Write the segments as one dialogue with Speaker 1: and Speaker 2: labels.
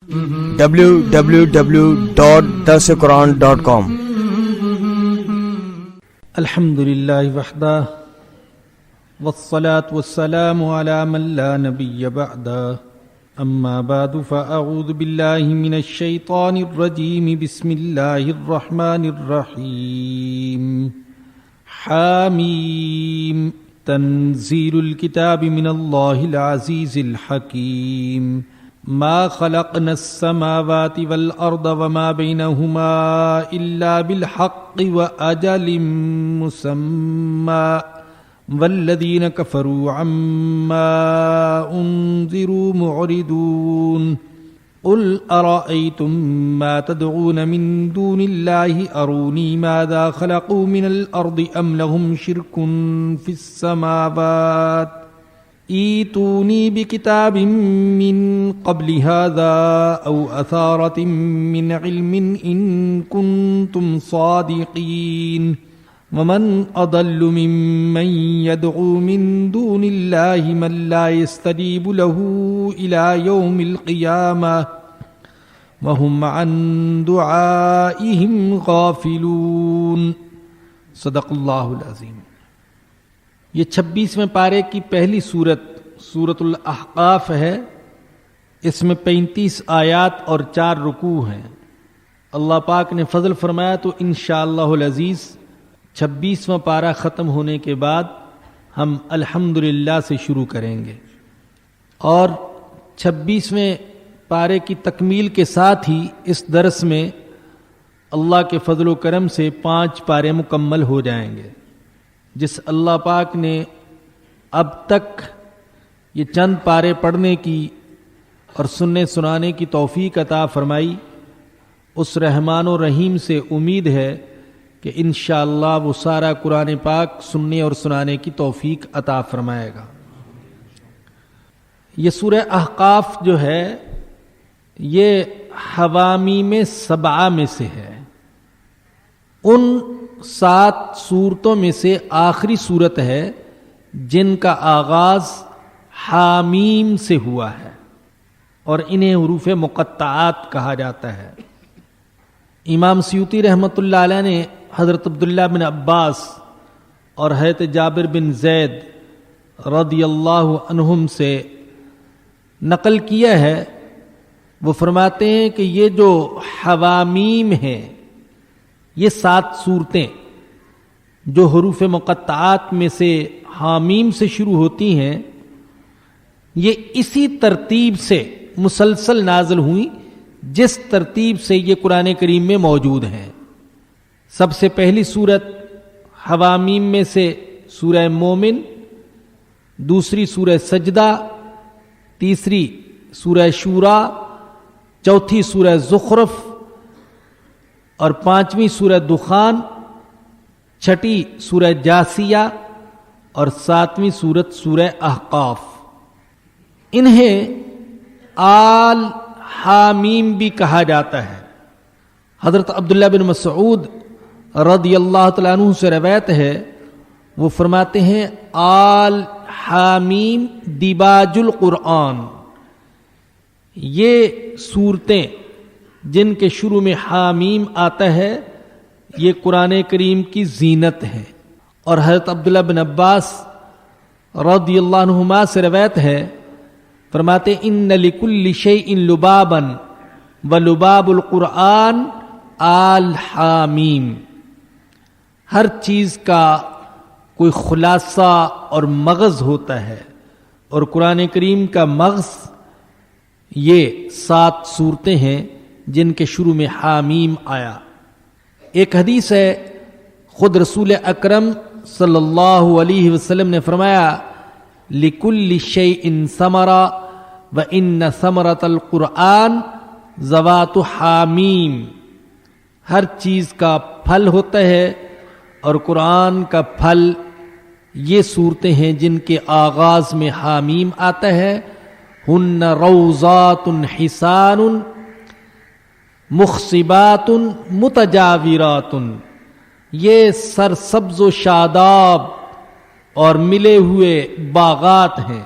Speaker 1: www.darsequran.com
Speaker 2: الحمد لله وحده والصلاة والسلام على من لا نبي بعده أما بعد فأعوذ بالله من الشيطان الرجيم بسم الله الرحمن الرحيم حاميم تنزيل الكتاب من الله العزيز الحكيم ما خلقنا السماوات والأرض وما بينهما إلا بالحق وأجل مسمى والذين كفروا عما أنذروا معرضون قل أرأيتم ما تدعون من دون الله أروني ماذا خلقوا من الأرض أم لهم شرك في السماوات ایتونی بکتاب من قبل هذا او اثارة من علم ان کنتم صادقین ومن اضل ممن يدعو من دون الله من لا يستجيب له الى يوم القيامة وهم عن دعائهم غافلون صدق اللہ العظیم۔ یہ 26ویں پارے کی پہلی سورت الاحقاف ہے۔ اس میں 35 آیات اور 4 رکوع ہیں۔ اللہ پاک نے فضل فرمایا تو انشاءاللہ العزیز 26واں پارہ ختم ہونے کے بعد ہم الحمدللہ سے شروع کریں گے، اور 26ویں پارے کی تکمیل کے ساتھ ہی اس درس میں اللہ کے فضل و کرم سے 5 پارے مکمل ہو جائیں گے۔ جس اللہ پاک نے اب تک یہ چند پارے پڑھنے کی اور سننے سنانے کی توفیق عطا فرمائی، اس رحمان و رحیم سے امید ہے کہ انشاءاللہ وہ سارا قرآن پاک سننے اور سنانے کی توفیق عطا فرمائے گا۔ یہ سورہ احقاف جو ہے یہ حوامیم 7 میں سے ہے۔ ان 7 سورتوں میں سے آخری سورت ہے جن کا آغاز حامیم سے ہوا ہے، اور انہیں حروف مقطعات کہا جاتا ہے۔ امام سیوطی رحمۃ اللہ علیہ نے حضرت عبداللہ بن عباس اور حضرت جابر بن زید رضی اللہ عنہم سے نقل کیا ہے، وہ فرماتے ہیں کہ یہ جو حوامیم ہیں، یہ 7 صورتیں جو حروف مقطعات میں سے حامیم سے شروع ہوتی ہیں، یہ اسی ترتیب سے مسلسل نازل ہوئیں جس ترتیب سے یہ قرآن کریم میں موجود ہیں۔ سب سے پہلی سورت حوامیم میں سے سورہ مومن، دوسری سورہ سجدہ، تیسری سورہ شورا، چوتھی سورہ زخرف، اور 5ویں سورہ دخان، 6ٹھی سورہ جاسیہ، اور 7ویں سورت سورہ احقاف۔ انہیں آل حامیم بھی کہا جاتا ہے۔ حضرت عبداللہ بن مسعود رضی اللہ تعالیٰ عنہ سے روایت ہے، وہ فرماتے ہیں آل حامیم دیباج القرآن، یہ صورتیں جن کے شروع میں حامیم آتا ہے یہ قرآن کریم کی زینت ہے۔ اور حضرت عبداللہ بن عباس رضی اللہ عنہما سے روایت ہے، فرماتے ان لکل شیء لبابا ولباب القرآن آل حامیم، ہر چیز کا کوئی خلاصہ اور مغز ہوتا ہے، اور قرآن کریم کا مغز یہ 7 صورتیں ہیں جن کے شروع میں حامیم آیا۔ ایک حدیث ہے، خود رسول اکرم صلی اللہ علیہ وسلم نے فرمایا لِكُلِّ شَيْءٍ ثَمَرَةٌ وَإِنَّ ثَمَرَةَ الْقُرْآنِ ذَوَاتُ حامیم، ہر چیز کا پھل ہوتا ہے، اور قرآن کا پھل یہ صورتیں ہیں جن کے آغاز میں حامیم آتا ہے۔ ہن روضات حسان مخصبات متجاورات، یہ سرسبز و شاداب اور ملے ہوئے باغات ہیں۔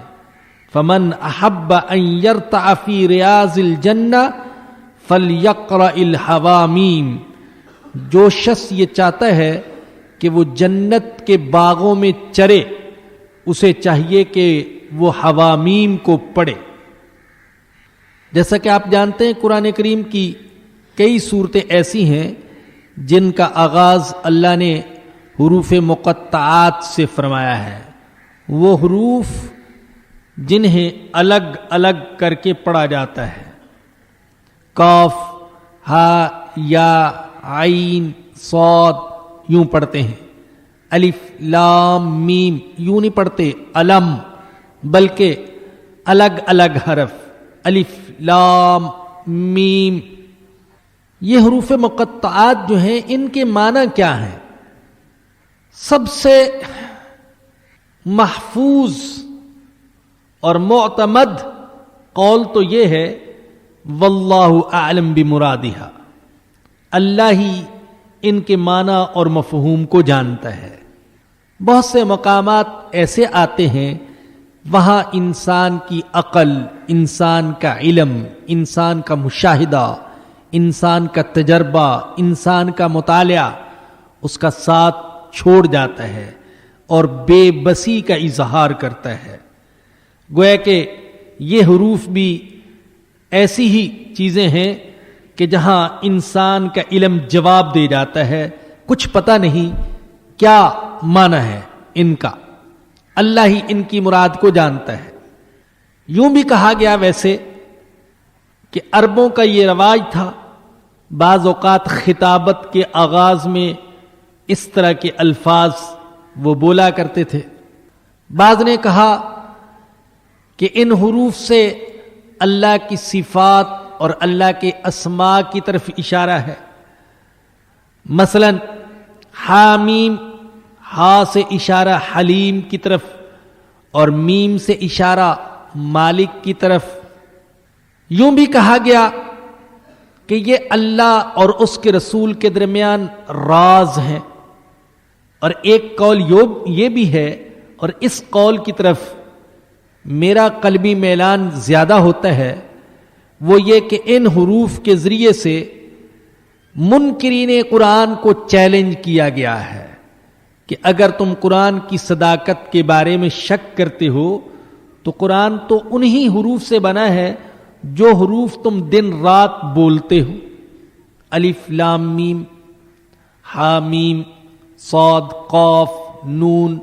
Speaker 2: فمن احب ان یرتع فی ریاض الجنہ فَلْيَقْرَئِ الْحَوَامِيمَ، جو شخص یہ چاہتا ہے کہ وہ جنت کے باغوں میں چرے، اسے چاہیے کہ وہ حوامیم کو پڑھے۔ جیسا کہ آپ جانتے ہیں قرآن کریم کی کئی صورتیں ایسی ہیں جن کا آغاز اللہ نے حروف مقطعات سے فرمایا ہے، وہ حروف جنہیں الگ الگ کر کے پڑھا جاتا ہے۔ کاف، ہا، یا، عین، صاد یوں پڑھتے ہیں، الف لام میم یوں نہیں پڑھتے علم، بلکہ الگ الگ حرف، الف لام میم۔ یہ حروف مقطعات جو ہیں ان کے معنی کیا ہیں؟ سب سے محفوظ اور معتمد قول تو یہ ہے واللہ اعلم بمرادہا، اللہ ہی ان کے معنی اور مفہوم کو جانتا ہے۔ بہت سے مقامات ایسے آتے ہیں وہاں انسان کی عقل، انسان کا علم، انسان کا مشاہدہ، انسان کا تجربہ، انسان کا مطالعہ اس کا ساتھ چھوڑ جاتا ہے اور بے بسی کا اظہار کرتا ہے۔ گویا کہ یہ حروف بھی ایسی ہی چیزیں ہیں کہ جہاں انسان کا علم جواب دے جاتا ہے، کچھ پتہ نہیں کیا معنی ہے ان کا، اللہ ہی ان کی مراد کو جانتا ہے۔ یوں بھی کہا گیا ویسے کہ عربوں کا یہ رواج تھا، بعض اوقات خطابت کے آغاز میں اس طرح کے الفاظ وہ بولا کرتے تھے۔ بعض نے کہا کہ ان حروف سے اللہ کی صفات اور اللہ کے اسماء کی طرف اشارہ ہے۔ مثلا حامیم، ہا سے اشارہ حلیم کی طرف اور میم سے اشارہ مالک کی طرف۔ یوں بھی کہا گیا کہ یہ اللہ اور اس کے رسول کے درمیان راز ہیں، اور ایک قول یہ بھی ہے، اور اس قول کی طرف میرا قلبی میلان زیادہ ہوتا ہے، وہ یہ کہ ان حروف کے ذریعے سے منکرین قرآن کو چیلنج کیا گیا ہے کہ اگر تم قرآن کی صداقت کے بارے میں شک کرتے ہو تو قرآن تو انہی حروف سے بنا ہے جو حروف تم دن رات بولتے ہو، الف لام میم، حامیم، صاد، قاف، نون،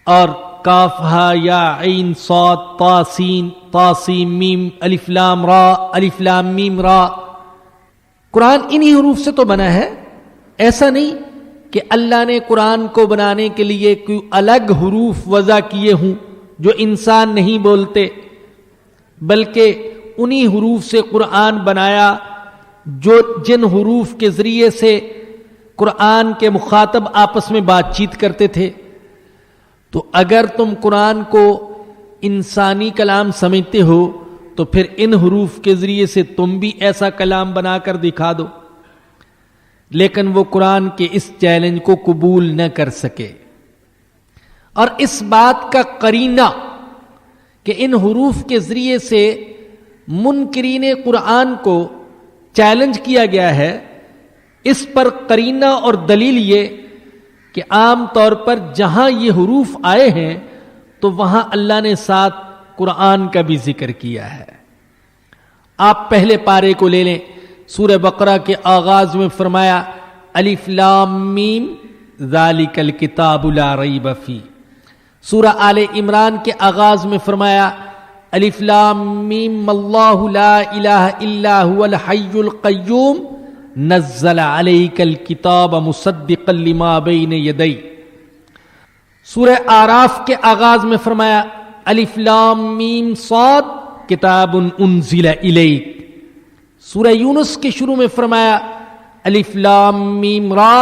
Speaker 2: اور کاف، ہا، یا، عین، صاد، طا، سین، طا، سین، میم، الف لام را، الف لام میم را۔ قرآن انہی حروف سے تو بنا ہے۔ ایسا نہیں کہ اللہ نے قرآن کو بنانے کے لیے کوئی الگ حروف وضع کیے ہوں جو انسان نہیں بولتے، بلکہ انہی حروف سے قرآن بنایا جو جن حروف کے ذریعے سے قرآن کے مخاطب آپس میں بات چیت کرتے تھے۔ تو اگر تم قرآن کو انسانی کلام سمجھتے ہو تو پھر ان حروف کے ذریعے سے تم بھی ایسا کلام بنا کر دکھا دو، لیکن وہ قرآن کے اس چیلنج کو قبول نہ کر سکے۔ اور اس بات کا قرینہ کہ ان حروف کے ذریعے سے منکرین قرآن کو چیلنج کیا گیا ہے، اس پر قرینہ اور دلیل یہ کہ عام طور پر جہاں یہ حروف آئے ہیں تو وہاں اللہ نے ساتھ قرآن کا بھی ذکر کیا ہے۔ آپ پہلے پارے کو لے لیں، سورہ بقرہ کے آغاز میں فرمایا الف لام میم ذالک الکتاب لا ریب فیہ۔ سورہ آل عمران کے آغاز میں فرمایا الف لام میم اللہ لا الہ الا هو الحی القیوم نزل علیک الکتاب مصدقا لما بین یدیہ۔ سورہ آراف کے آغاز میں فرمایا الف لام میم صاد کتاب انزل الیک۔ سورہ یونس کے شروع میں فرمایا الف لام میم را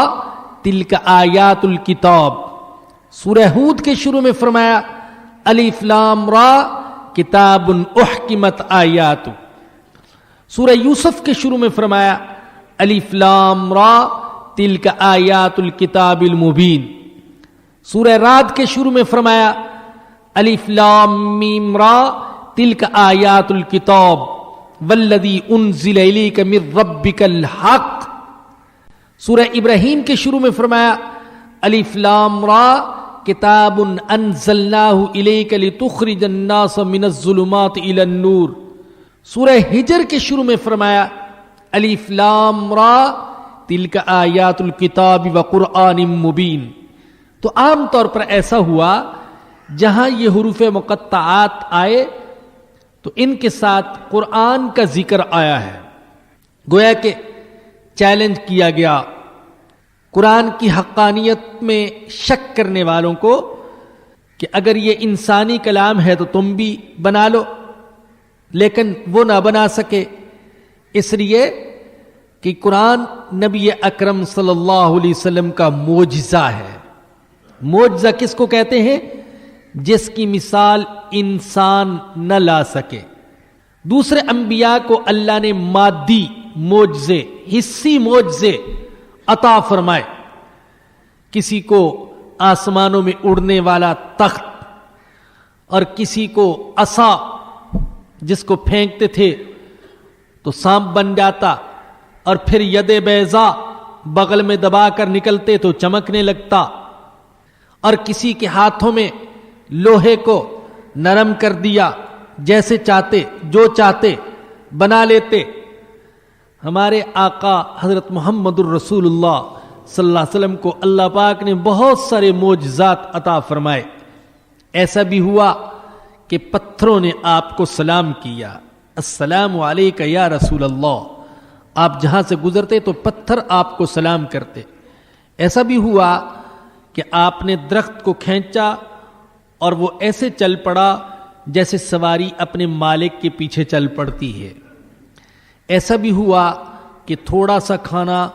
Speaker 2: تلک آیات الکتاب۔ سورہ ہود کے شروع میں فرمایا الف لام را کتاب احکمت آیات۔ سورہ یوسف کے شروع میں فرمایا الف لام را تلک آیات الکتاب المبین۔ سورہ رعد کے شروع میں فرمایا الف لام میم را تلک آیات الکتاب۔ والذی انزل الیک من ربک الحق. سورہ ابراہیم کے شروع میں فرمایا الف لام را کتاب انزلناہ الیک لتخرج الناس من الظلمات الی النور. سورہ ہجر کے شروع میں فرمایا الف لام را تلک آیات الکتاب وقرآن مبین. تو عام طور پر ایسا ہوا جہاں یہ حروف مقطعات آئے تو ان کے ساتھ قرآن کا ذکر آیا ہے. گویا کہ چیلنج کیا گیا قرآن کی حقانیت میں شک کرنے والوں کو کہ اگر یہ انسانی کلام ہے تو تم بھی بنا لو، لیکن وہ نہ بنا سکے، اس لیے کہ قرآن نبی اکرم صلی اللہ علیہ وسلم کا معجزہ ہے. معجزہ کس کو کہتے ہیں؟ جس کی مثال انسان نہ لا سکے. دوسرے انبیاء کو اللہ نے مادی معجزے، حسی معجزے عطا فرمائے. کسی کو آسمانوں میں اڑنے والا تخت، اور کسی کو عصا جس کو پھینکتے تھے تو سانپ بن جاتا، اور پھر ید بیضا بغل میں دبا کر نکلتے تو چمکنے لگتا، اور کسی کے ہاتھوں میں لوہے کو نرم کر دیا، جیسے چاہتے جو چاہتے بنا لیتے. ہمارے آقا حضرت محمد الرسول اللہ صلی اللہ علیہ وسلم کو اللہ پاک نے بہت سارے معجزات عطا فرمائے. ایسا بھی ہوا کہ پتھروں نے آپ کو سلام کیا، السلام علیکہ یا رسول اللہ. آپ جہاں سے گزرتے تو پتھر آپ کو سلام کرتے. ایسا بھی ہوا کہ آپ نے درخت کو کھینچا اور وہ ایسے چل پڑا جیسے سواری اپنے مالک کے پیچھے چل پڑتی ہے. ایسا بھی ہوا کہ تھوڑا سا کھانا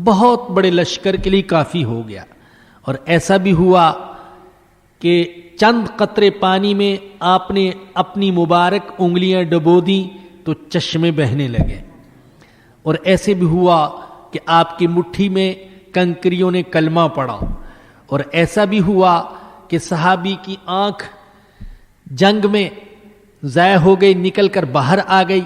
Speaker 2: بہت بڑے لشکر کے لیے کافی ہو گیا، اور ایسا بھی ہوا کہ چند قطرے پانی میں آپ نے اپنی مبارک انگلیاں ڈبو دیں تو چشمے بہنے لگے. اور ایسے بھی ہوا کہ آپ کی مٹھی میں کنکریوں نے کلمہ پڑھا. اور ایسا بھی ہوا کہ صحابی کی آنکھ جنگ میں ضائع ہو گئی، نکل کر باہر آ گئی.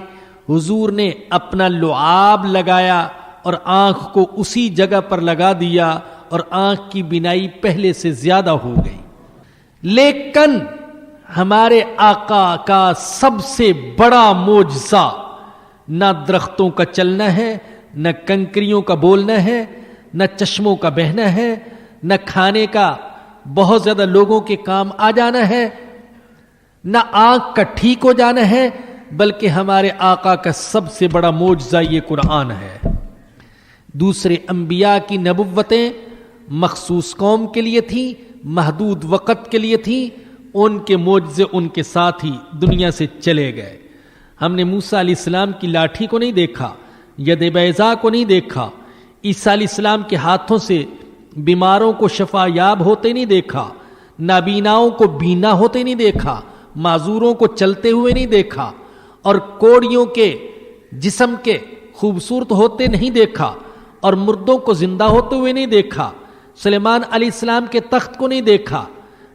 Speaker 2: حضور نے اپنا لعاب لگایا اور آنکھ کو اسی جگہ پر لگا دیا، اور آنکھ کی بینائی پہلے سے زیادہ ہو گئی. لیکن ہمارے آقا کا سب سے بڑا معجزہ نہ درختوں کا چلنا ہے، نہ کنکریوں کا بولنا ہے، نہ چشموں کا بہنا ہے، نہ کھانے کا بہت زیادہ لوگوں کے کام آ جانا ہے، نہ آنکھ کا ٹھیک ہو جانا ہے، بلکہ ہمارے آقا کا سب سے بڑا معجزہ یہ قرآن ہے. دوسرے انبیاء کی نبوتیں مخصوص قوم کے لیے تھیں، محدود وقت کے لیے تھیں. ان کے معجزے ان کے ساتھ ہی دنیا سے چلے گئے. ہم نے موسیٰ علیہ السلام کی لاٹھی کو نہیں دیکھا، ید بیضا کو نہیں دیکھا، عیسیٰ علیہ السلام کے ہاتھوں سے بیماروں کو شفا یاب ہوتے نہیں دیکھا، نابیناؤں کو بینا ہوتے نہیں دیکھا، معذوروں کو چلتے ہوئے نہیں دیکھا، اور کوڑیوں کے جسم کے خوبصورت ہوتے نہیں دیکھا، اور مردوں کو زندہ ہوتے ہوئے نہیں دیکھا. سلیمان علیہ السلام کے تخت کو نہیں دیکھا،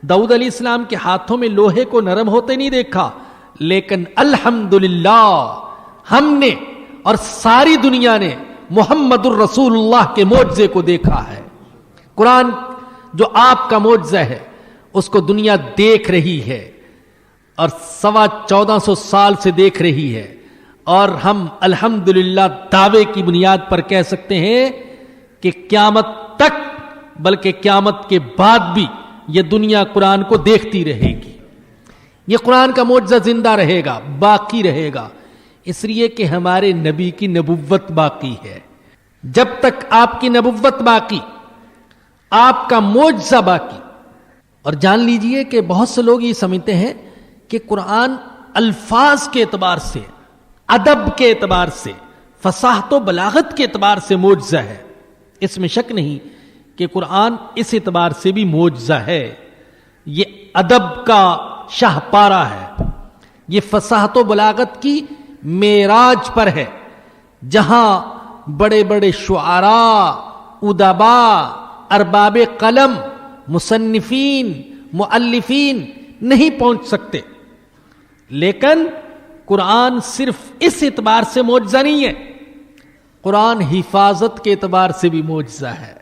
Speaker 2: داؤد علیہ السلام کے ہاتھوں میں لوہے کو نرم ہوتے نہیں دیکھا. لیکن الحمدللہ ہم نے اور ساری دنیا نے محمد الرسول اللہ کے معجزے کو دیکھا ہے. قرآن جو آپ کا معجزہ ہے اس کو دنیا دیکھ رہی ہے، اور 1450 سال سے دیکھ رہی ہے. اور ہم الحمدللہ دعوے کی بنیاد پر کہہ سکتے ہیں کہ قیامت تک، بلکہ قیامت کے بعد بھی یہ دنیا قرآن کو دیکھتی رہے گی. یہ قرآن کا معجزہ زندہ رہے گا، باقی رہے گا، اس لیے کہ ہمارے نبی کی نبوت باقی ہے. جب تک آپ کی نبوت باقی، آپ کا معجزہ باقی. اور جان لیجئے کہ بہت سے لوگ یہ سمجھتے ہیں کہ قرآن الفاظ کے اعتبار سے، ادب کے اعتبار سے، فصاحت و بلاغت کے اعتبار سے معجزہ ہے. اس میں شک نہیں کہ قرآن اس اعتبار سے بھی معجزہ ہے. یہ ادب کا شاہپارہ ہے، یہ فصاحت و بلاغت کی معراج پر ہے، جہاں بڑے بڑے شعراء، ادبا، ارباب قلم، مصنفین، مؤلفین نہیں پہنچ سکتے. لیکن قرآن صرف اس اعتبار سے معجزہ نہیں ہے، قرآن حفاظت کے اعتبار سے بھی معجزہ ہے۔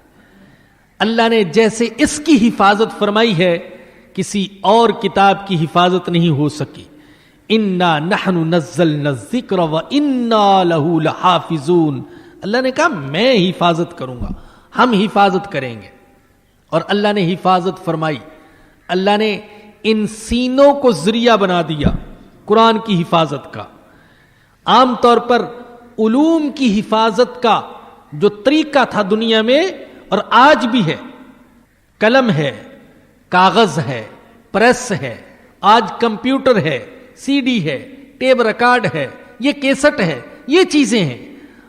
Speaker 2: اللہ نے جیسے اس کی حفاظت فرمائی ہے، کسی اور کتاب کی حفاظت نہیں ہو سکی۔ انا نحن نزلنا الذکر وانا لہ لحافظون، اللہ نے کہا میں حفاظت کروں گا، ہم حفاظت کریں گے۔ اور اللہ نے حفاظت فرمائی، اللہ نے ان سینوں کو ذریعہ بنا دیا قرآن کی حفاظت کا۔ عام طور پر علوم کی حفاظت کا جو طریقہ تھا دنیا میں اور آج بھی ہے، قلم ہے، کاغذ ہے، پریس ہے، آج کمپیوٹر ہے، سی ڈی ہے، ٹیپ ریکارڈ ہے، یہ کیسٹ ہے، یہ چیزیں ہیں۔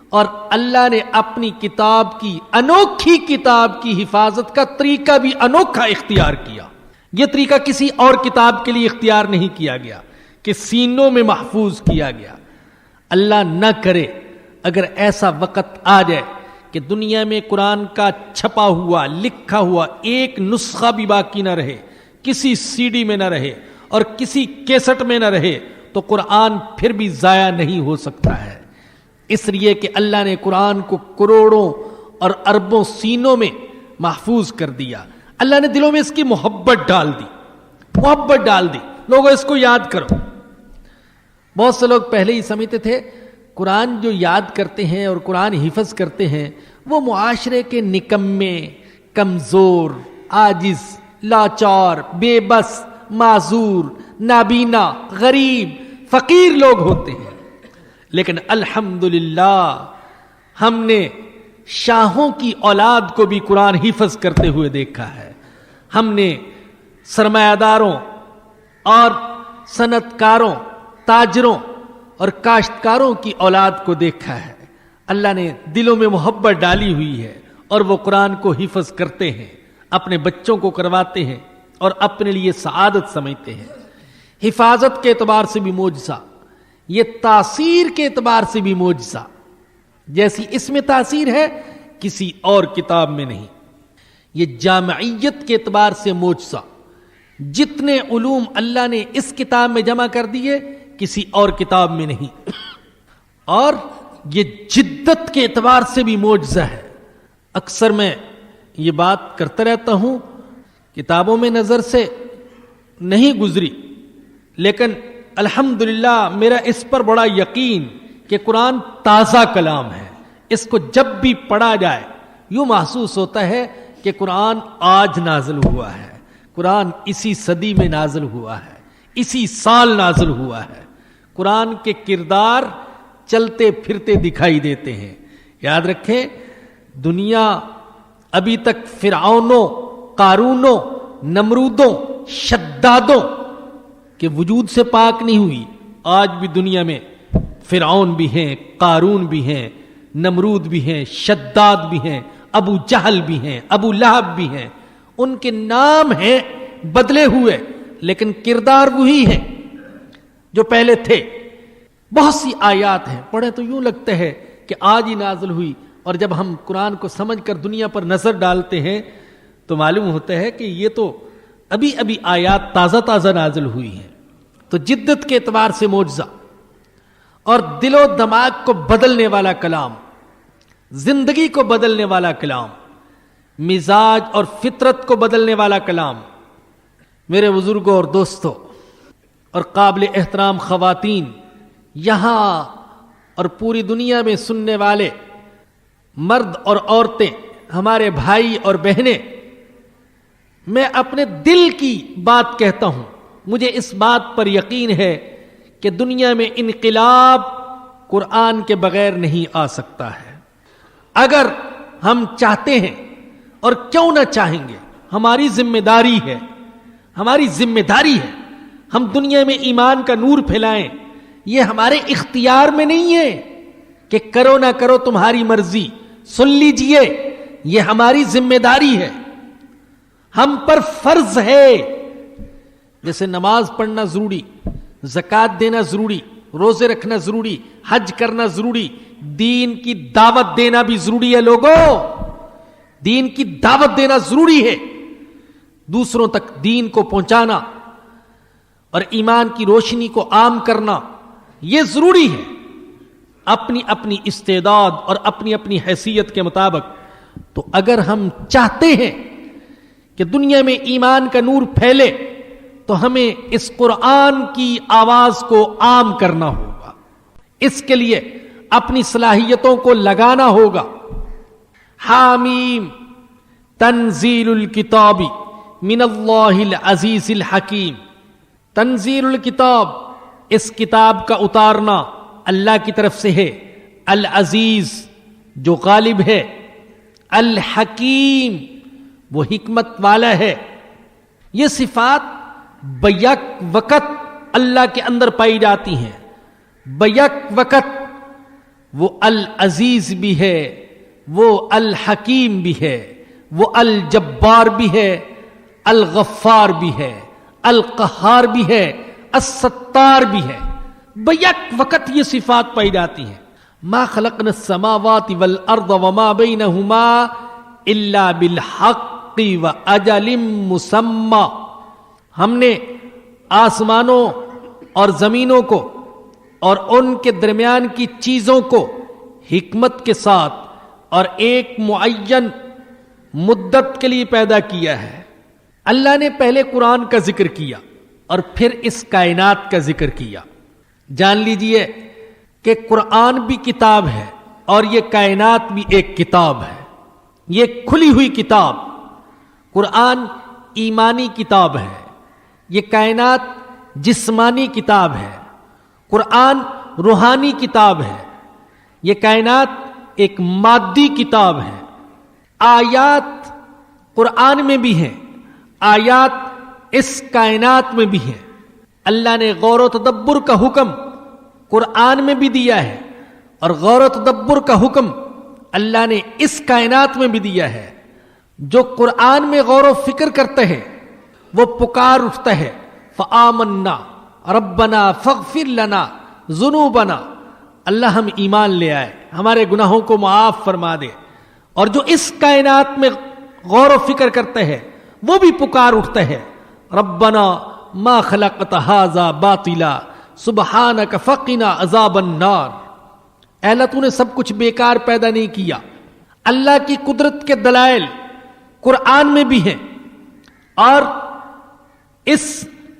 Speaker 2: اور اللہ نے اپنی کتاب کی، انوکھی کتاب کی حفاظت کا طریقہ بھی انوکھا اختیار کیا۔ یہ طریقہ کسی اور کتاب کے لیے اختیار نہیں کیا گیا کہ سینوں میں محفوظ کیا گیا۔ اللہ نہ کرے اگر ایسا وقت آ جائے کہ دنیا میں قرآن کا چھپا ہوا، لکھا ہوا ایک نسخہ بھی باقی نہ رہے، کسی سی ڈی میں نہ رہے اور کسی کیسٹ میں نہ رہے، تو قرآن پھر بھی ضائع نہیں ہو سکتا ہے۔ اس لیے کہ اللہ نے قرآن کو کروڑوں اور اربوں سینوں میں محفوظ کر دیا۔ اللہ نے دلوں میں اس کی محبت ڈال دی، محبت ڈال دی، لوگوں اس کو یاد کرو۔ بہت سے لوگ پہلے ہی سمجھتے تھے قرآن جو یاد کرتے ہیں اور قرآن حفظ کرتے ہیں وہ معاشرے کے نکمے، کمزور، عاجز، لاچار، بے بس، معذور، نابینا، غریب، فقیر لوگ ہوتے ہیں۔ لیکن الحمدللہ ہم نے شاہوں کی اولاد کو بھی قرآن حفظ کرتے ہوئے دیکھا ہے۔ ہم نے سرمایہ داروں اور صنعت کاروں، تاجروں اور کاشتکاروں کی اولاد کو دیکھا ہے۔ اللہ نے دلوں میں محبت ڈالی ہوئی ہے اور وہ قرآن کو حفظ کرتے ہیں، اپنے بچوں کو کرواتے ہیں اور اپنے لیے سعادت سمجھتے ہیں۔ حفاظت کے اعتبار سے بھی معجزہ، یہ تاثیر کے اعتبار سے بھی معجزہ، جیسی اس میں تاثیر ہے کسی اور کتاب میں نہیں۔ یہ جامعیت کے اعتبار سے معجزہ، جتنے علوم اللہ نے اس کتاب میں جمع کر دیے کسی اور کتاب میں نہیں۔ اور یہ جدت کے اعتبار سے بھی معجزہ ہے۔ اکثر میں یہ بات کرتا رہتا ہوں، کتابوں میں نظر سے نہیں گزری، لیکن الحمدللہ میرا اس پر بڑا یقین کہ قرآن تازہ کلام ہے۔ اس کو جب بھی پڑھا جائے یوں محسوس ہوتا ہے کہ قرآن آج نازل ہوا ہے، قرآن اسی صدی میں نازل ہوا ہے، اسی سال نازل ہوا ہے۔ قرآن کے کردار چلتے پھرتے دکھائی دیتے ہیں۔ یاد رکھیں، دنیا ابھی تک فرعونوں، قارونوں، نمرودوں، شدادوں کے وجود سے پاک نہیں ہوئی۔ آج بھی دنیا میں فرعون بھی ہیں، قارون بھی ہیں، نمرود بھی ہیں، شداد بھی ہیں، ابو جہل بھی ہیں، ابو لہب بھی ہیں۔ ان کے نام ہیں بدلے ہوئے لیکن کردار وہی ہیں جو پہلے تھے۔ بہت سی آیات ہیں، پڑھے تو یوں لگتا ہے کہ آج ہی نازل ہوئی، اور جب ہم قرآن کو سمجھ کر دنیا پر نظر ڈالتے ہیں تو معلوم ہوتا ہے کہ یہ تو ابھی ابھی آیات تازہ تازہ نازل ہوئی ہیں۔ تو جدت کے اعتبار سے معجزہ، اور دل و دماغ کو بدلنے والا کلام، زندگی کو بدلنے والا کلام، مزاج اور فطرت کو بدلنے والا کلام۔ میرے بزرگوں اور دوستوں اور قابل احترام خواتین، یہاں اور پوری دنیا میں سننے والے مرد اور عورتیں، ہمارے بھائی اور بہنیں، میں اپنے دل کی بات کہتا ہوں۔ مجھے اس بات پر یقین ہے کہ دنیا میں انقلاب قرآن کے بغیر نہیں آ سکتا ہے۔ اگر ہم چاہتے ہیں، اور کیوں نہ چاہیں گے، ہماری ذمہ داری ہے، ہماری ذمہ داری ہے ہم دنیا میں ایمان کا نور پھیلائیں۔ یہ ہمارے اختیار میں نہیں ہے کہ کرو نہ کرو تمہاری مرضی، سن لیجئے، یہ ہماری ذمہ داری ہے، ہم پر فرض ہے۔ جیسے نماز پڑھنا ضروری، زکوٰۃ دینا ضروری، روزے رکھنا ضروری، حج کرنا ضروری، دین کی دعوت دینا بھی ضروری ہے۔ لوگوں، دین کی دعوت دینا ضروری ہے، دوسروں تک دین کو پہنچانا اور ایمان کی روشنی کو عام کرنا، یہ ضروری ہے اپنی اپنی استعداد اور اپنی اپنی حیثیت کے مطابق. تو اگر ہم چاہتے ہیں کہ دنیا میں ایمان کا نور پھیلے تو ہمیں اس قرآن کی آواز کو عام کرنا ہوگا. اس کے لیے اپنی صلاحیتوں کو لگانا ہوگا. حامیم تنزیل الکتاب من اللہ العزیز الحکیم. تنزیل الکتاب، اس کتاب کا اتارنا اللہ کی طرف سے ہے. العزیز جو غالب ہے، الحکیم وہ حکمت والا ہے. یہ صفات بیک وقت اللہ کے اندر پائی جاتی ہیں. بیک وقت وہ العزیز بھی ہے، وہ الحکیم بھی ہے، وہ الجبار بھی ہے، الغفار بھی ہے، القہار بھی ہے، الستار بھی ہے. بیک وقت یہ صفات پائی جاتی ہیں. ما خلقنا السماوات والارض وما بینہما الا بالحق واجل مسمى. ہم نے آسمانوں اور زمینوں کو اور ان کے درمیان کی چیزوں کو حکمت کے ساتھ اور ایک معین مدت کے لیے پیدا کیا ہے. اللہ نے پہلے قرآن کا ذکر کیا اور پھر اس کائنات کا ذکر کیا. جان لیجئے کہ قرآن بھی کتاب ہے اور یہ کائنات بھی ایک کتاب ہے. یہ کھلی ہوئی کتاب. قرآن ایمانی کتاب ہے، یہ کائنات جسمانی کتاب ہے. قرآن روحانی کتاب ہے، یہ کائنات ایک مادی کتاب ہے. آیات قرآن میں بھی ہیں، آیات اس کائنات میں بھی ہیں. اللہ نے غور و تدبر کا حکم قرآن میں بھی دیا ہے اور غور و تدبر کا حکم اللہ نے اس کائنات میں بھی دیا ہے. جو قرآن میں غور و فکر کرتے ہیں وہ پکار اٹھتا ہے فآمنا ربنا فاغفر لنا ذنوبنا. اللہ ہم ایمان لے آئے، ہمارے گناہوں کو معاف فرما دے. اور جو اس کائنات میں غور و فکر کرتے ہیں وہ بھی پکار اٹھتے ہیں ربنا ما خلقت ھذا باطلا سبحانک فقنا عذاب النار. اے اللہ تو نے سب کچھ بیکار پیدا نہیں کیا. اللہ کی قدرت کے دلائل قرآن میں بھی ہیں اور اس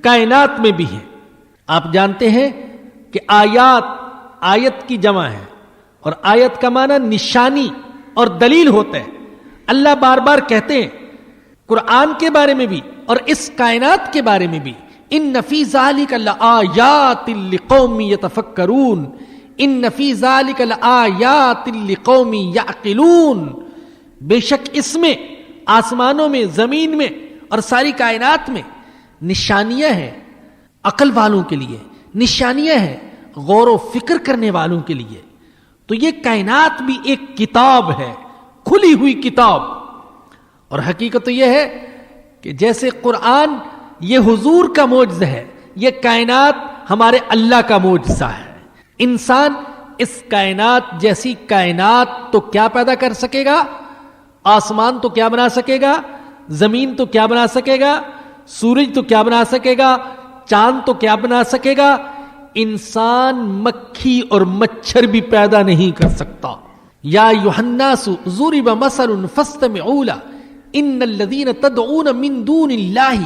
Speaker 2: کائنات میں بھی ہیں. آپ جانتے ہیں کہ آیت کی جمع ہے اور آیت کا معنی نشانی اور دلیل ہوتا ہے. اللہ بار بار کہتے ہیں قرآن کے بارے میں بھی اور اس کائنات کے بارے میں بھی ان فی ذالک لآیات لقوم یتفکرون، ان فی ذالک لآیات لقوم یعقلون. بے شک اس میں، آسمانوں میں، زمین میں اور ساری کائنات میں نشانیاں ہیں عقل والوں کے لیے، نشانیاں ہیں غور و فکر کرنے والوں کے لیے. تو یہ کائنات بھی ایک کتاب ہے، کھلی ہوئی کتاب. اور حقیقت تو یہ ہے کہ جیسے قرآن یہ حضور کا معجزہ ہے، یہ کائنات ہمارے اللہ کا معجزہ ہے. انسان اس کائنات جیسی کائنات تو کیا پیدا کر سکے گا؟ آسمان تو کیا بنا سکے گا؟ زمین تو کیا بنا سکے گا؟ سورج تو کیا بنا سکے گا؟ چاند تو کیا بنا سکے گا؟ انسان مکھی اور مچھر بھی پیدا نہیں کر سکتا. یا ایھا الناس ضرب مثل فاستمعوا له ان الذين تدعون من دون الله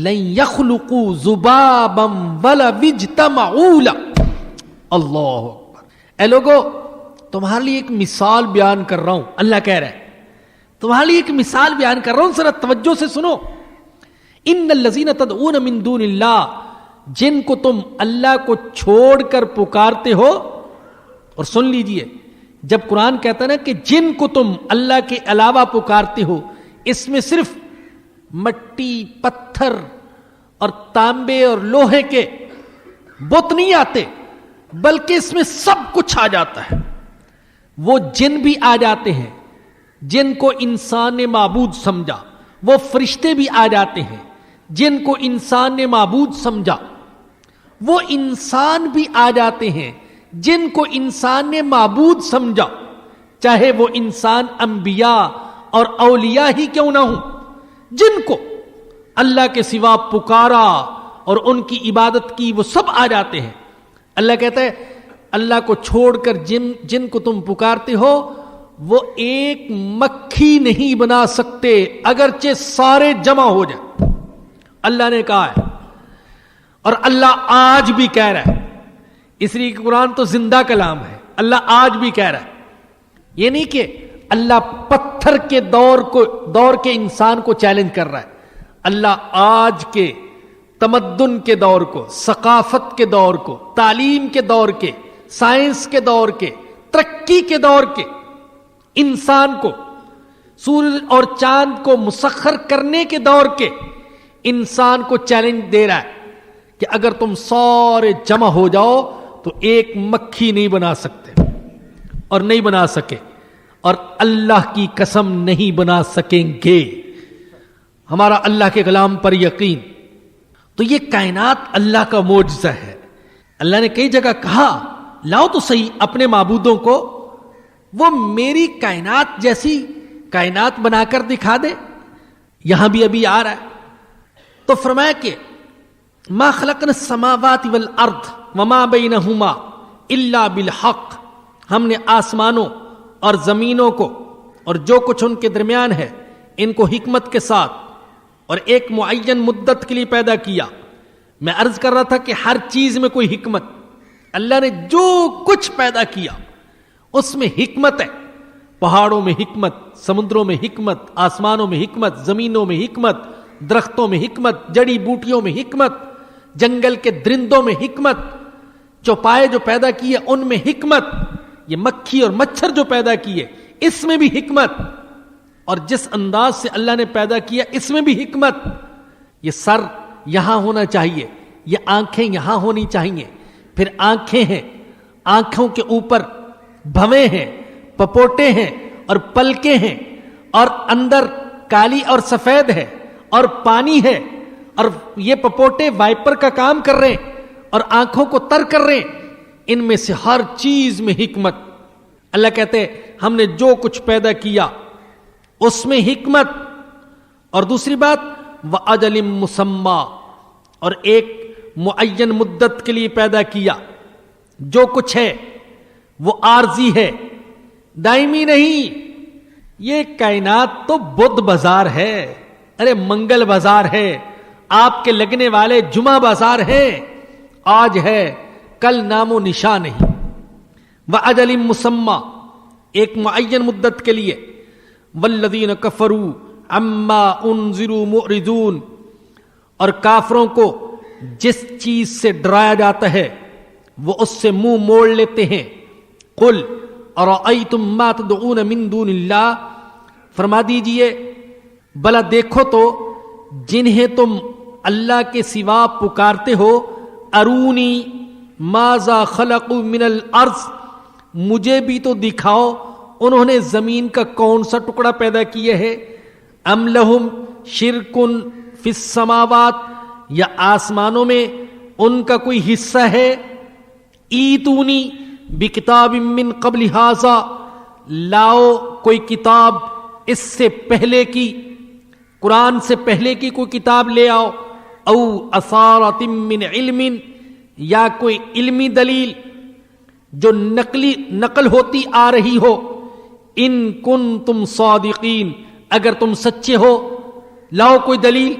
Speaker 2: لن يخلقوا ذبابا ولو اجتمعوا له. اللہ اکبر. اے لوگو تمہارے لیے ایک مثال بیان کر رہا ہوں. اللہ کہہ رہا ہے تمہارے لیے ایک مثال بیان کر رہا ہوں، ذرا توجہ سے سنو. ان الذین تدعون من دون اللہ، جن کو تم اللہ کو چھوڑ کر پکارتے ہو. اور سن لیجئے، جب قرآن کہتا ہے نا کہ جن کو تم اللہ کے علاوہ پکارتے ہو، اس میں صرف مٹی، پتھر اور تانبے اور لوہے کے بت نہیں آتے، بلکہ اس میں سب کچھ آ جاتا ہے. وہ جن بھی آ جاتے ہیں جن کو انسان نے معبود سمجھا، وہ فرشتے بھی آ جاتے ہیں جن کو انسان نے معبود سمجھا، وہ انسان بھی آ جاتے ہیں جن کو انسان نے معبود سمجھا، چاہے وہ انسان انبیاء اور اولیاء ہی کیوں نہ ہوں. جن کو اللہ کے سوا پکارا اور ان کی عبادت کی وہ سب آ جاتے ہیں. اللہ کہتا ہے اللہ کو چھوڑ کر جن کو تم پکارتے ہو وہ ایک مکھی نہیں بنا سکتے اگرچہ سارے جمع ہو جائیں. اللہ نے کہا ہے اور اللہ آج بھی کہہ رہا ہے. اس لیے قرآن تو زندہ کلام ہے. اللہ آج بھی کہہ رہا ہے. یہ نہیں کہ اللہ پتھر کے دور کے انسان کو چیلنج کر رہا ہے. اللہ آج کے تمدن کے دور کو، ثقافت کے دور کو، تعلیم کے دور کے، سائنس کے دور کے، ترقی کے دور کے انسان کو، سورج اور چاند کو مسخر کرنے کے دور کے انسان کو چیلنج دے رہا ہے کہ اگر تم سارے جمع ہو جاؤ تو ایک مکھی نہیں بنا سکتے اور نہیں بنا سکے، اور اللہ کی قسم نہیں بنا سکیں گے. ہمارا اللہ کے کلام پر یقین. تو یہ کائنات اللہ کا معجزہ ہے. اللہ نے کئی جگہ کہا لاؤ تو صحیح اپنے معبودوں کو وہ میری کائنات جیسی کائنات بنا کر دکھا دے. یہاں بھی ابھی آ رہا ہے. تو فرمایا کہ ما خلقنا السماوات والارض وما بینہما الا بالحق، ہم نے آسمانوں اور زمینوں کو اور جو کچھ ان کے درمیان ہے ان کو حکمت کے ساتھ اور ایک معین مدت کے لیے پیدا کیا. میں عرض کر رہا تھا کہ ہر چیز میں کوئی حکمت، اللہ نے جو کچھ پیدا کیا اس میں حکمت ہے. پہاڑوں میں حکمت، سمندروں میں حکمت، آسمانوں میں حکمت، زمینوں میں حکمت، درختوں میں حکمت، جڑی بوٹیوں میں حکمت، جنگل کے درندوں میں حکمت، چوپائے جو پیدا کیے ان میں حکمت، یہ مکھی اور مچھر جو پیدا کیے اس میں بھی حکمت، اور جس انداز سے اللہ نے پیدا کیا اس میں بھی حکمت. یہ سر یہاں ہونا چاہیے، یہ آنکھیں یہاں ہونی چاہیے، پھر آنکھیں ہیں، آنکھوں کے اوپر بھویں ہیں، پپوٹے ہیں اور پلکیں ہیں، اور اندر کالی اور سفید ہے اور پانی ہے، اور یہ پپوٹے وائپر کا کام کر رہے ہیں اور آنکھوں کو تر کر رہے ہیں. ان میں سے ہر چیز میں حکمت. اللہ کہتے ہیں ہم نے جو کچھ پیدا کیا اس میں حکمت. اور دوسری بات وَأَجَلٍ مُّسَمَّى، اور ایک معین مدت کے لیے پیدا کیا. جو کچھ ہے وہ عارضی ہے، دائمی نہیں. یہ کائنات تو بدھ بازار ہے، ارے منگل بازار ہے، آپ کے لگنے والے جمعہ بازار ہیں. آج ہے کل نام و نشان نہیں. وَأَجَلٍ مُّسَمَّى، ایک معین مدت کے لیے. وَالَّذِينَ كَفَرُوا عَمَّا أُنذِرُوا مُعْرِضُونَ، اور کافروں کو جس چیز سے ڈرایا جاتا ہے وہ اس سے منہ موڑ لیتے ہیں. قُلْ أَرَأَيْتُمْ مَا تَدْعُونَ مِن دُونِ اللَّهِ، فرما دیجئے بھلا دیکھو تو جنہیں تم اللہ کے سوا پکارتے ہو. ارونی ماذا خلقوا من الارض، مجھے بھی تو دکھاؤ انہوں نے زمین کا کون سا ٹکڑا پیدا کیا ہے. ام لہم شرکن فی السماوات، یا آسمانوں میں ان کا کوئی حصہ ہے. ایتونی بکتاب من قبل ھذا، لاؤ کوئی کتاب اس سے پہلے کی، قرآن سے پہلے کی کوئی کتاب لے آؤ. او اثارۃ من علم، یا کوئی علمی دلیل جو نقل ہوتی آ رہی ہو. ان کنتم صادقین، اگر تم سچے ہو لاؤ کوئی دلیل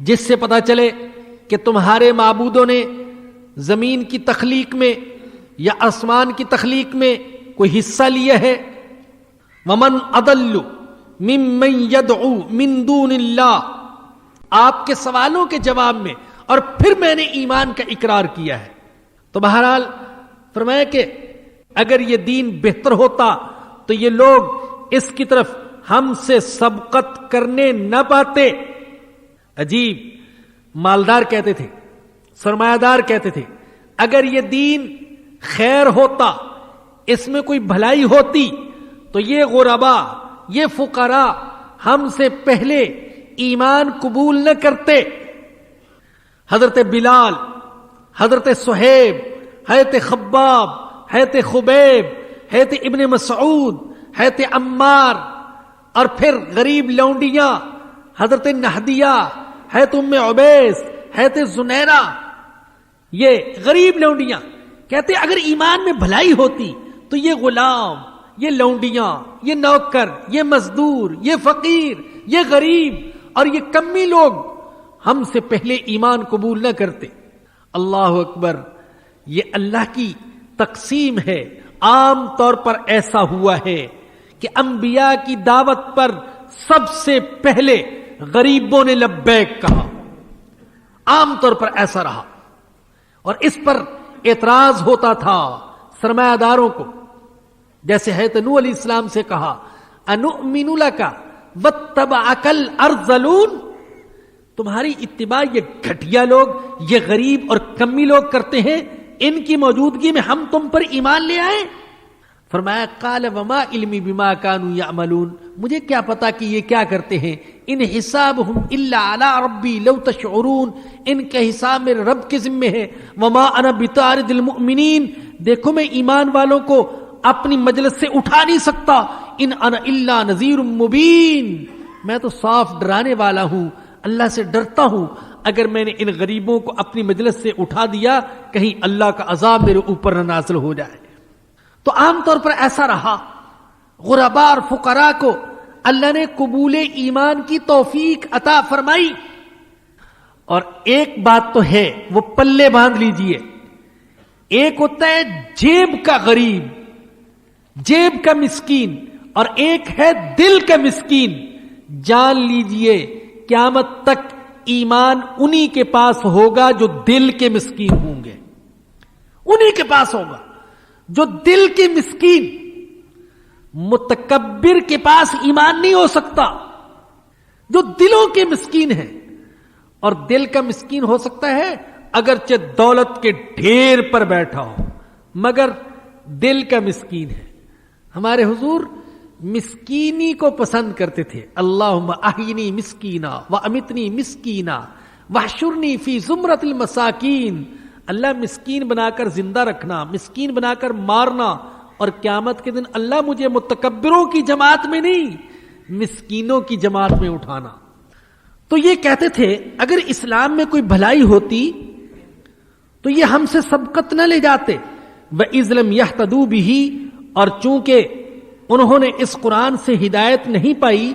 Speaker 2: جس سے پتہ چلے کہ تمہارے معبودوں نے زمین کی تخلیق میں یا آسمان کی تخلیق میں کوئی حصہ لیا ہے. ومن اضل ممن يدعو من دون اللہ، آپ کے سوالوں کے جواب میں، اور پھر میں نے ایمان کا اقرار کیا ہے. تو بہرحال فرمایا کہ اگر یہ دین بہتر ہوتا تو یہ لوگ اس کی طرف ہم سے سبقت کرنے نہ پاتے. عجیب، مالدار کہتے تھے، سرمایہ دار کہتے تھے اگر یہ دین خیر ہوتا، اس میں کوئی بھلائی ہوتی تو یہ غربا، یہ فقراء ہم سے پہلے ایمان قبول نہ کرتے. حضرت بلال، حضرت صہیب، حضرت خباب، حضرت خبیب، حضرت ابن مسعود، حضرت عمار، اور پھر غریب لونڈیاں حضرت نہدیہ، حضرت ام عبیس، حضرت زنیرہ. یہ غریب لونڈیاں کہتے اگر ایمان میں بھلائی ہوتی تو یہ غلام، یہ لونڈیاں، یہ نوکر، یہ مزدور، یہ فقیر، یہ غریب اور یہ کمی لوگ ہم سے پہلے ایمان قبول نہ کرتے۔ اللہ اکبر، یہ اللہ کی تقسیم ہے۔ عام طور پر ایسا ہوا ہے کہ انبیاء کی دعوت پر سب سے پہلے غریبوں نے لبیک کہا، عام طور پر ایسا رہا، اور اس پر اعتراض ہوتا تھا سرمایہ داروں کو، جیسے حضرت نوح علیہ السلام سے کہا انؤمن لک واتبعک الارذلون، تمہاری اتباع یہ گھٹیا لوگ، یہ غریب اور کمی لوگ کرتے ہیں، ان کی موجودگی میں ہم تم پر ایمان لے آئے؟ فرمایا قال وما علمی بما كانوا يعملون، مجھے کیا پتا کہ یہ کیا کرتے ہیں، ان حسابهم الا على ربی لو تشعرون، ان کا حساب میرے رب کے ذمے ہے۔ وما انا بطارد المؤمنین، دیکھو میں ایمان والوں کو اپنی مجلس سے اٹھا نہیں سکتا، ان انا الا نذیر مبین، میں تو صاف ڈرانے والا ہوں، اللہ سے ڈرتا ہوں، اگر میں نے ان غریبوں کو اپنی مجلس سے اٹھا دیا کہیں اللہ کا عذاب میرے اوپر نہ نازل ہو جائے۔ تو عام طور پر ایسا رہا، غرباء اور فقراء کو اللہ نے قبول ایمان کی توفیق عطا فرمائی۔ اور ایک بات تو ہے، وہ پلے باندھ لیجئے، ایک ہوتا ہے جیب کا غریب، جیب کا مسکین، اور ایک ہے دل کا مسکین۔ جان لیجئے قیامت تک ایمان انہی کے پاس ہوگا جو دل کے مسکین ہوں گے، انہی کے پاس ہوگا جو دل کے مسکین۔ متکبر کے پاس ایمان نہیں ہو سکتا، جو دلوں کے مسکین ہیں۔ اور دل کا مسکین ہو سکتا ہے اگرچہ دولت کے ڈھیر پر بیٹھا ہو، مگر دل کا مسکین ہے۔ ہمارے حضور مسکینی کو پسند کرتے تھے، اللہم احینی مسکینا وامیتنی مسکینا واحشرنی فی زمرۃ المساکین، اللہ مسکین بنا کر زندہ رکھنا، مسکین بنا کر مارنا، اور قیامت کے دن اللہ مجھے متکبروں کی جماعت میں نہیں، مسکینوں کی جماعت میں اٹھانا۔ تو یہ کہتے تھے اگر اسلام میں کوئی بھلائی ہوتی تو یہ ہم سے سبقت نہ لے جاتے، وَإِذْ لَمْ يَهْتَدُوا بِهِ، اور چونکہ انہوں نے اس قرآن سے ہدایت نہیں پائی،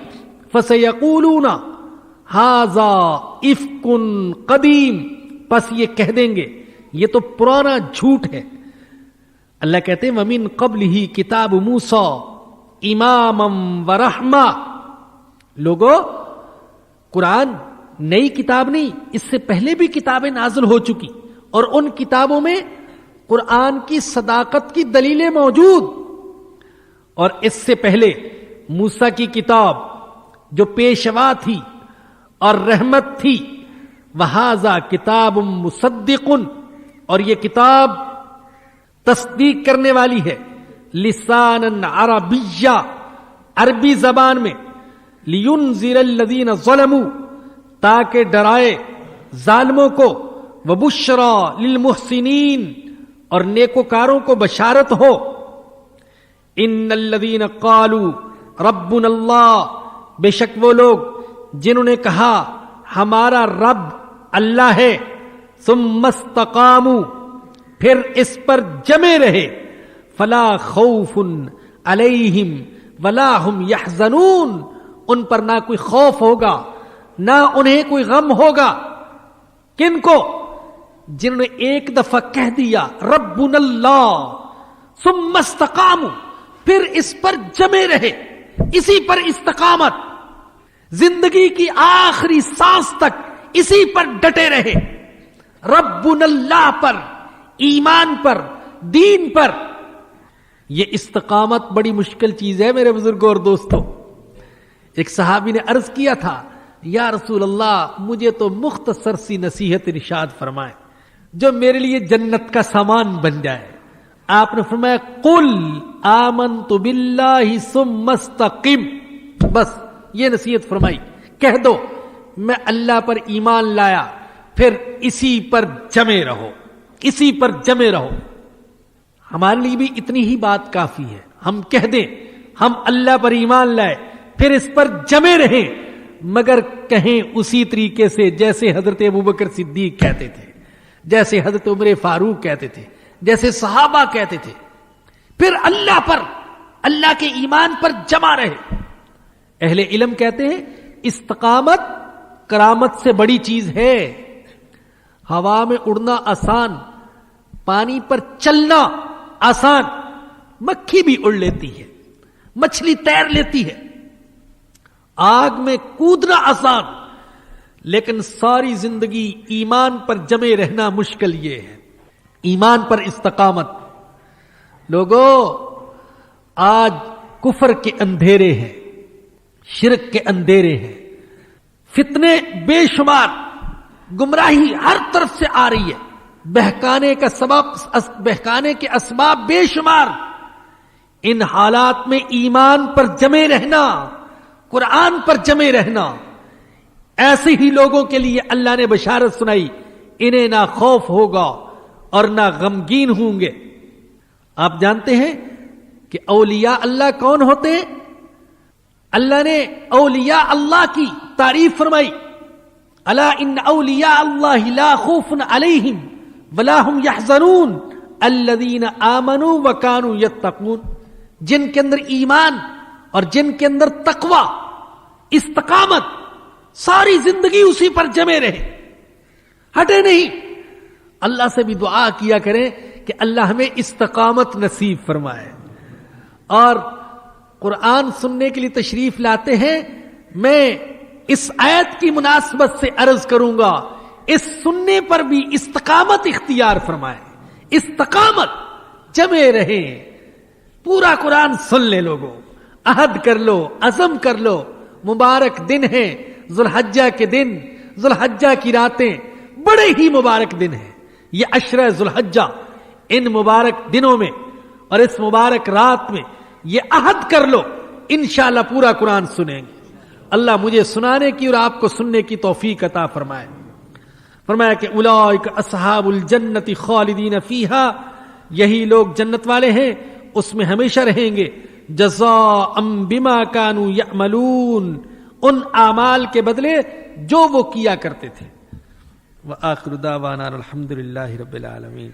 Speaker 2: فَسَيَقُولُونَ هَذَا إِفْكٌ قَدِيمٌ، پس یہ کہہ دیں گے یہ تو پرانا جھوٹ ہے۔ اللہ کہتے ہیں وَمِن قَبْلِهِ كِتَابُ مُوسَىٰ إِمَامًا وَرَحْمَةً، لوگو قرآن نئی کتاب نہیں، اس سے پہلے بھی کتابیں نازل ہو چکی، اور ان کتابوں میں قرآن کی صداقت کی دلیلیں موجود۔ اور اس سے پہلے موسیٰ کی کتاب جو پیشوا تھی اور رحمت تھی، وَهَذَا كِتَابٌ مُصَدِّقٌ، اور یہ کتاب تصدیق کرنے والی ہے، لسانًا عربیّا، عربی زبان میں، لِيُنذِرَ الَّذِينَ ظَلَمُوا، تاکہ ڈرائے ظالموں کو، وَبُشْرَى لِلْمُحْسِنِينَ، اور نیکوکاروں کو بشارت ہو۔ ان الذین قالوا ربنا اللہ، بے شک وہ لوگ جنہوں نے کہا ہمارا رب اللہ ہے، ثم استقاموا، پھر اس پر جمے رہے، فلا خوف علیہم ولا هم یحزنون، ان پر نہ کوئی خوف ہوگا نہ انہیں کوئی غم ہوگا۔ کن کو؟ جنہوں نے ایک دفعہ کہہ دیا ربنا اللہ، ثم استقاموا، پھر اس پر جمے رہے، اسی پر استقامت، زندگی کی آخری سانس تک اسی پر ڈٹے رہے، ربنا اللہ پر، ایمان پر، دین پر۔ یہ استقامت بڑی مشکل چیز ہے میرے بزرگوں اور دوستوں۔ ایک صحابی نے عرض کیا تھا یا رسول اللہ مجھے تو مختصر سی نصیحت ارشاد فرمائے جو میرے لیے جنت کا سامان بن جائے۔ آپ نے فرمایا قل آمنت باللہ ثم استقم، بس یہ نصیحت فرمائی، کہہ دو میں اللہ پر ایمان لایا، پھر اسی پر جمے رہو، اسی پر جمے رہو۔ ہمارے لیے بھی اتنی ہی بات کافی ہے، ہم کہہ دیں ہم اللہ پر ایمان لائے پھر اس پر جمے رہیں، مگر کہیں اسی طریقے سے جیسے حضرت ابوبکر صدیق کہتے تھے، جیسے حضرت عمر فاروق کہتے تھے، جیسے صحابہ کہتے تھے، پھر اللہ پر، اللہ کے ایمان پر جمع رہے۔ اہل علم کہتے ہیں استقامت کرامت سے بڑی چیز ہے۔ ہوا میں اڑنا آسان، پانی پر چلنا آسان، مکھی بھی اڑ لیتی ہے، مچھلی تیر لیتی ہے، آگ میں کودنا آسان، لیکن ساری زندگی ایمان پر جمے رہنا مشکل یہ ہے۔ ایمان پر استقامت۔ لوگوں، آج کفر کے اندھیرے ہیں، شرک کے اندھیرے ہیں، فتنے بے شمار، گمراہی ہر طرف سے آ رہی ہے، بہکانے کے اسباب بے شمار۔ ان حالات میں ایمان پر جمے رہنا، قرآن پر جمے رہنا، ایسے ہی لوگوں کے لیے اللہ نے بشارت سنائی، انہیں نہ خوف ہوگا اور نہ غمگین ہوں گے۔ آپ جانتے ہیں کہ اولیاء اللہ کون ہوتے ہیں؟ اللہ نے اولیاء اللہ کی تعریف فرمائی، الا ان اولیاء اللہ لا خوف علیہم ولا هم يحزنون الذین آمنوا وکانوا یتقون۔ جن کے اندر ایمان اور جن کے اندر تقوی، استقامت، ساری زندگی اسی پر جمے رہے، ہٹے نہیں۔ اللہ سے بھی دعا کیا کریں کہ اللہ ہمیں استقامت نصیب فرمائے۔ اور قرآن سننے کے لیے تشریف لاتے ہیں، میں اس آیت کی مناسبت سے عرض کروں گا، اس سننے پر بھی استقامت اختیار فرمائے، استقامت، جمے رہیں، پورا قرآن سن لے لوگوں، عہد کر لو، عزم کر لو۔ مبارک دن ہے ذوالحجہ کے دن، ذوالحجہ کی راتیں بڑے ہی مبارک دن ہیں، یہ عشرہ ذوالحجہ، ان مبارک دنوں میں اور اس مبارک رات میں یہ عہد کر لو، انشاءاللہ پورا قرآن سنیں گے۔ اللہ مجھے سنانے کی اور آپ کو سننے کی توفیق عطا فرمائے۔ فرمایا کہ اولئک اصحاب الجنت خالدین فیہا، یہی لوگ جنت والے ہیں، اس میں ہمیشہ رہیں گے، جزاء بما کانوا یعملون، ان اعمال کے بدلے جو وہ کیا کرتے تھے۔ وآخر دعوانا الحمدللہ رب العالمین۔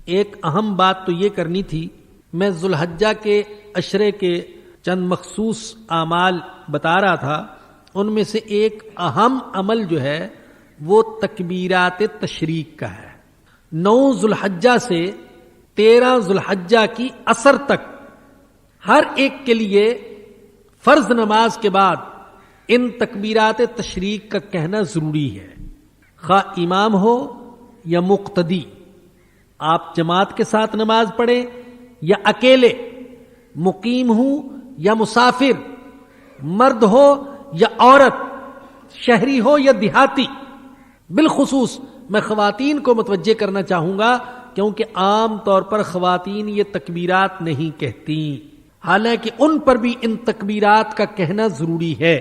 Speaker 2: ایک اہم بات تو یہ کرنی تھی، میں ذوالحجہ کے عشرے کے چند مخصوص اعمال بتا رہا تھا، ان میں سے ایک اہم عمل جو ہے وہ تکبیرات تشریق کا ہے۔ 9 ذوالحجہ سے 13 ذوالحجہ کی عصر تک ہر ایک کے لیے فرض نماز کے بعد ان تکبیرات تشریق کا کہنا ضروری ہے، خواہ امام ہو یا مقتدی، آپ جماعت کے ساتھ نماز پڑھیں یا اکیلے، مقیم ہوں یا مسافر، مرد ہو یا عورت، شہری ہو یا دیہاتی۔ بالخصوص میں خواتین کو متوجہ کرنا چاہوں گا، کیونکہ عام طور پر خواتین یہ تکبیرات نہیں کہتی، حالانکہ ان پر بھی ان تکبیرات کا کہنا ضروری ہے۔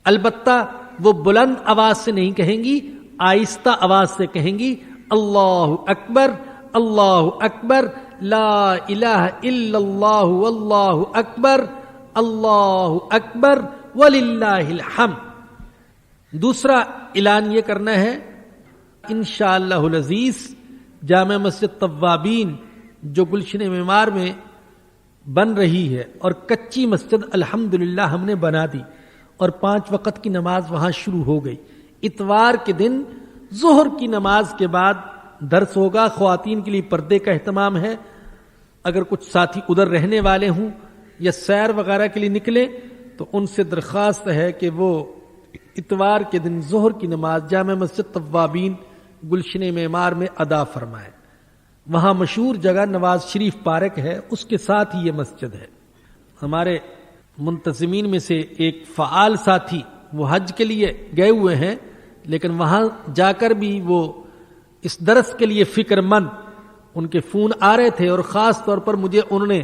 Speaker 2: البتہ وہ بلند آواز سے نہیں کہیں گی، آہستہ آواز سے کہیں گی، اللہ اکبر، اللہ اکبر، لا الہ الا اللہ واللہ اکبر، اللہ اکبر وللہ الحمد۔ دوسرا اعلان یہ کرنا ہے، انشاءاللہ العزیز جامع مسجد توابین جو گلشن معمار میں بن رہی ہے، اور کچی مسجد الحمدللہ ہم نے بنا دی، اور 5 وقت کی نماز وہاں شروع ہو گئی۔ اتوار کے دن ظہر کی نماز کے بعد درس ہوگا، خواتین کے لیے پردے کا اہتمام ہے۔ اگر کچھ ساتھی ادھر رہنے والے ہوں یا سیر وغیرہ کے لیے نکلیں تو ان سے درخواست ہے کہ وہ اتوار کے دن ظہر کی نماز جامع مسجد توابین گلشن معمار میں ادا فرمائیں۔ وہاں مشہور جگہ نواز شریف پارک ہے، اس کے ساتھ ہی یہ مسجد ہے۔ ہمارے منتظمین میں سے ایک فعال ساتھی وہ حج کے لیے گئے ہوئے ہیں، لیکن وہاں جا کر بھی وہ اس درس کے لیے فکر مند، ان کے فون آ رہے تھے، اور خاص طور پر مجھے انہوں نے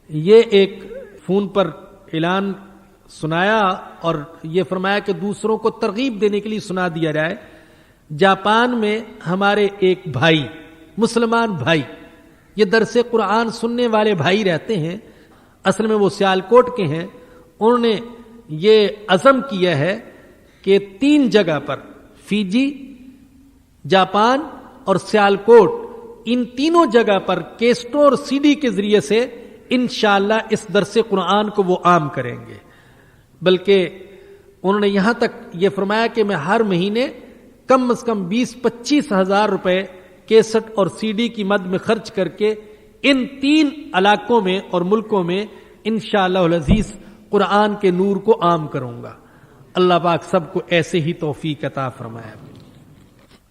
Speaker 2: یہ ایک فون پر اعلان سنایا اور یہ فرمایا کہ دوسروں کو ترغیب دینے کے لیے سنا دیا جائے۔ جاپان میں ہمارے ایک بھائی، مسلمان بھائی، یہ درس قرآن سننے والے بھائی رہتے ہیں، اصل میں وہ سیالکوٹ کے ہیں۔ انہوں نے یہ عزم کیا ہے کہ 3 جگہ پر، فیجی، جاپان اور سیالکوٹ، ان تینوں جگہ پر کیسٹوں اور سی ڈی کے ذریعے سے انشاءاللہ اس درس قرآن کو وہ عام کریں گے. بلکہ انہوں نے یہاں تک یہ فرمایا کہ میں ہر مہینے کم از کم 20-25 ہزار روپے کیسٹ اور سی ڈی کی مد میں خرچ کر کے ان 3 علاقوں میں اور ملکوں میں انشاءاللہ العزیز قرآن کے نور کو عام کروں گا. اللہ پاک سب کو ایسے ہی توفیق عطا فرمائے.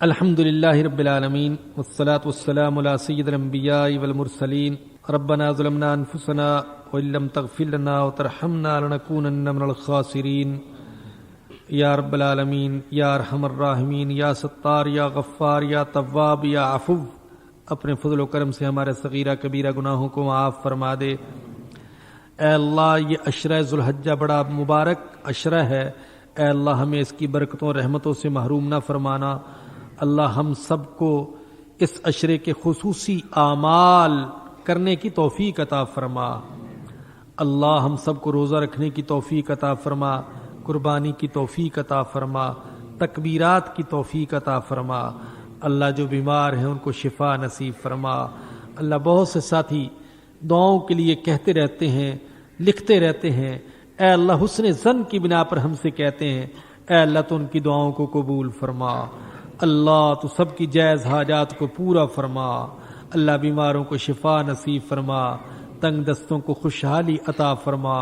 Speaker 2: الحمدللہ رب العالمین والصلاة والسلام علی سید الانبیاء والمرسلین. ربنا ظلمنا انفسنا وان لم تغفر لنا وترحمنا لنکونن من الخاسرین. یا رب العالمین، یا ارحم الراحمین، یا ستار، یا غفار، یا تواب، یا عفو، اپنے فضل و کرم سے ہمارے صغیرہ کبیرہ گناہوں کو معاف فرما دے. اے اللہ، یہ عشرہ ذوالحجہ بڑا مبارک عشرہ ہے. اے اللہ، ہمیں اس کی برکتوں رحمتوں سے محروم نہ فرمانا. اللہ ہم سب کو اس عشرے کے خصوصی اعمال کرنے کی توفیق عطا فرما. اللہ ہم سب کو روزہ رکھنے کی توفیق عطا فرما، قربانی کی توفیق عطا فرما، تکبیرات کی توفیق عطا فرما. اللہ جو بیمار ہیں ان کو شفا نصیب فرما. اللہ بہت سے ساتھی دعاؤں کے لیے کہتے رہتے ہیں، لکھتے رہتے ہیں. اے اللہ حسن ظن کی بنا پر ہم سے کہتے ہیں، اے اللہ تو ان کی دعاؤں کو قبول فرما. اللہ تو سب کی جائز حاجات کو پورا فرما. اللہ بیماروں کو شفا نصیب فرما، تنگ دستوں کو خوشحالی عطا فرما.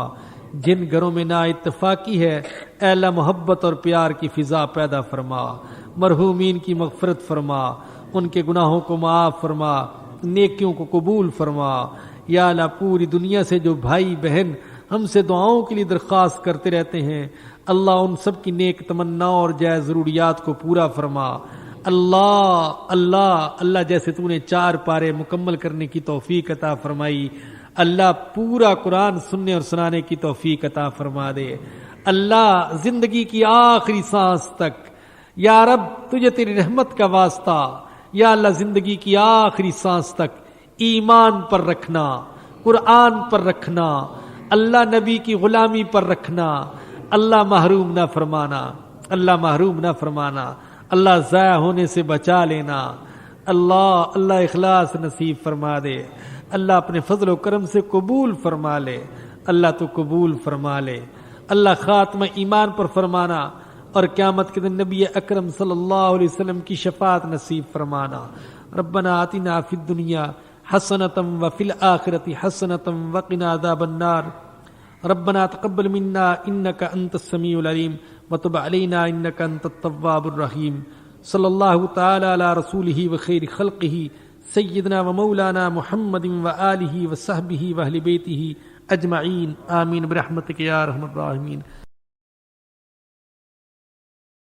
Speaker 2: جن گھروں میں نا اتفاقی ہے اے اللہ محبت اور پیار کی فضا پیدا فرما. مرحومین کی مغفرت فرما، ان کے گناہوں کو معاف فرما، نیکیوں کو قبول فرما. یا اللہ پوری دنیا سے جو بھائی بہن ہم سے دعاؤں کے لیے درخواست کرتے رہتے ہیں، اللہ ان سب کی نیک تمناؤں اور جائز ضروریات کو پورا فرما. اللہ اللہ اللہ جیسے تو نے 4 پارے مکمل کرنے کی توفیق عطا فرمائی، اللہ پورا قرآن سننے اور سنانے کی توفیق عطا فرما دے. اللہ زندگی کی آخری سانس تک یا رب تجھے تیری رحمت کا واسطہ، یا اللہ زندگی کی آخری سانس تک ایمان پر رکھنا، قرآن پر رکھنا، اللہ نبی کی غلامی پر رکھنا. اللہ محروم نہ فرمانا، اللہ محروم نہ فرمانا. اللہ ضائع ہونے سے بچا لینا. اللہ اخلاص نصیب فرما دے. اللہ اپنے فضل و کرم سے قبول فرما لے. اللہ تو قبول فرما لے. اللہ خاتمہ ایمان پر فرمانا اور قیامت کے دن نبی اکرم صلی اللہ علیہ وسلم کی شفاعت نصیب فرمانا. ربنا آتنا فی الدنیا حسنۃ وفی الآخرۃ حسنۃ وقنا عذاب النار. ربنا تقبل منا انک انت السمیع العلیم وتب علینا انک انت التواب الرحیم. صلی اللہ تعالی علی رسولہ وخیر خلقہ سیدنا و مولانا محمد وآلہ وصحبہ واہل بیتہ اجمعین. آمین برحمتک یا ارحم الراحمین.